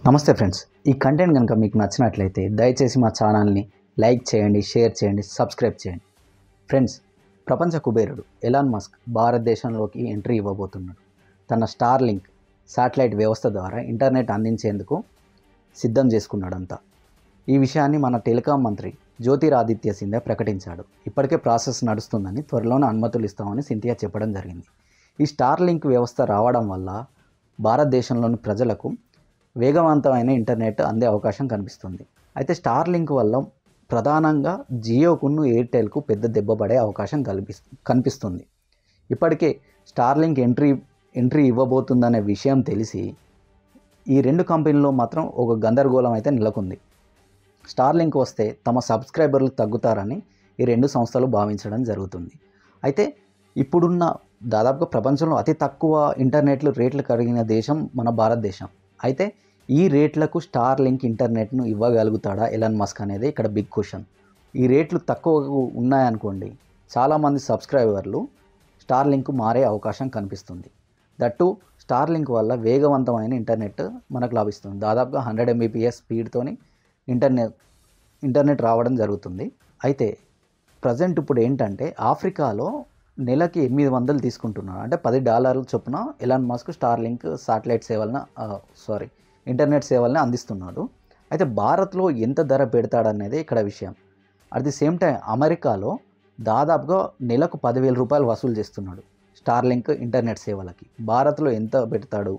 నమస్తే ఫ్రెండ్స్, ఈ కంటెంట్ కనుక మీకు నచ్చినట్లయితే దయచేసి మా ఛానల్ని లైక్ చేయండి, షేర్ చేయండి, సబ్స్క్రైబ్ చేయండి. ఫ్రెండ్స్, ప్రపంచ కుబేరుడు ఎలాన్ మస్క్ భారతదేశంలోకి ఎంట్రీ ఇవ్వబోతున్నాడు. తన స్టార్ లింక్ శాటిలైట్ వ్యవస్థ ద్వారా ఇంటర్నెట్ అందించేందుకు సిద్ధం చేసుకున్నాడంతా. ఈ విషయాన్ని మన టెలికాం మంత్రి జ్యోతిరాదిత్య సింధ్యా ప్రకటించాడు. ఇప్పటికే ప్రాసెస్ నడుస్తుందని, త్వరలోనే అనుమతులు ఇస్తామని సింథియా చెప్పడం జరిగింది. ఈ స్టార్ లింక్ వ్యవస్థ రావడం వల్ల భారతదేశంలోని ప్రజలకు వేగవంతమైన ఇంటర్నెట్ అందే అవకాశం కనిపిస్తుంది. అయితే స్టార్ లింక్ వల్ల ప్రధానంగా జియోకును ఎయిర్టెల్కు పెద్ద దెబ్బ పడే అవకాశం కనిపిస్తుంది. ఇప్పటికే స్టార్ లింక్ ఎంట్రీ ఇవ్వబోతుందనే విషయం తెలిసి ఈ రెండు కంపెనీల్లో మాత్రం ఒక గందరగోళం అయితే నెలకొంది. స్టార్ లింక్ వస్తే తమ సబ్స్క్రైబర్లు తగ్గుతారని ఈ రెండు సంస్థలు భావించడం జరుగుతుంది. అయితే ఇప్పుడున్న దాదాపుగా ప్రపంచంలో అతి తక్కువ ఇంటర్నెట్లు రేట్లు కలిగిన దేశం మన భారతదేశం. అయితే ఈ రేట్లకు స్టార్ లింక్ ఇంటర్నెట్ను ఇవ్వగలుగుతాడా ఎలాన్ మస్క్ అనేది ఇక్కడ బిగ్ క్వశ్చన్. ఈ రేట్లు తక్కువ ఉన్నాయనుకోండి, చాలామంది సబ్స్క్రైబర్లు స్టార్ లింక్ మారే అవకాశం కనిపిస్తుంది. దట్టు స్టార్ లింక్ వల్ల వేగవంతమైన ఇంటర్నెట్ మనకు లభిస్తుంది. దాదాపుగా 100 Mbps స్పీడ్తోని ఇంటర్నెట్ రావడం జరుగుతుంది. అయితే ప్రజెంట్ ఇప్పుడు ఏంటంటే ఆఫ్రికాలో నెలకి 800 తీసుకుంటున్నాడు. అంటే $10 చొప్పున Elon Musk star link satellite internet సేవల్ని అందిస్తున్నాడు. అయితే భారత్లో ఎంత ధర పెడతాడనేది ఇక్కడ విషయం. అట్ ది సేమ్ టైం అమెరికాలో దాదాపుగా నెలకు $10,000 వసూలు చేస్తున్నాడు స్టార్ లింక్ ఇంటర్నెట్ సేవలకి. భారత్లో ఎంత పెడతాడు,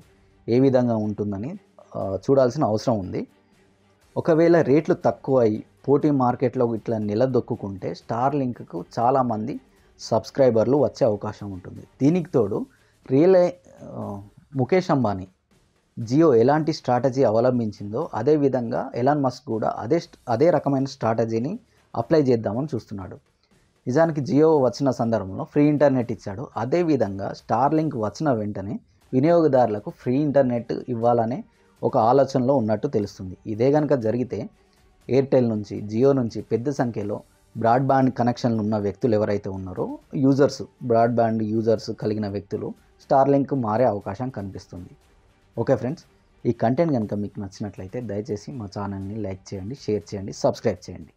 ఏ విధంగా ఉంటుందని చూడాల్సిన అవసరం ఉంది. ఒకవేళ రేట్లు తక్కువ అయ్యి పోటీ మార్కెట్లో ఇట్లా నిలదొక్కుంటే స్టార్ లింక్కు చాలామంది సబ్స్క్రైబర్లు వచ్చే అవకాశం ఉంటుంది. దీనికి తోడు ముఖేష్ అంబానీ జియో ఎలాంటి స్ట్రాటజీ అవలంబించిందో అదేవిధంగా ఎలాన్ మస్క్ కూడా అదే రకమైన స్ట్రాటజీని అప్లై చేద్దామని చూస్తున్నాడు. నిజానికి జియో వచ్చిన సందర్భంలో ఫ్రీ ఇంటర్నెట్ ఇచ్చాడు. అదేవిధంగా స్టార్ లింక్ వచ్చిన వెంటనే వినియోగదారులకు ఫ్రీ ఇంటర్నెట్ ఇవ్వాలనే ఒక ఆలోచనలో ఉన్నట్టు తెలుస్తుంది. ఇదే కనుక జరిగితే ఎయిర్టెల్ నుంచి, జియో నుంచి పెద్ద సంఖ్యలో బ్రాడ్బ్యాండ్ కనెక్షన్లు ఉన్న వ్యక్తులు ఎవరైతే ఉన్నారో బ్రాడ్బ్యాండ్ యూజర్స్ కలిగిన వ్యక్తులు స్టార్ లింక్ మారే అవకాశం కనిపిస్తుంది. ఓకే ఫ్రెండ్స్, ఈ కంటెంట్ కనుక మీకు నచ్చినట్లయితే దయచేసి మా ఛానల్ని లైక్ చేయండి, షేర్ చేయండి, సబ్స్క్రైబ్ చేయండి.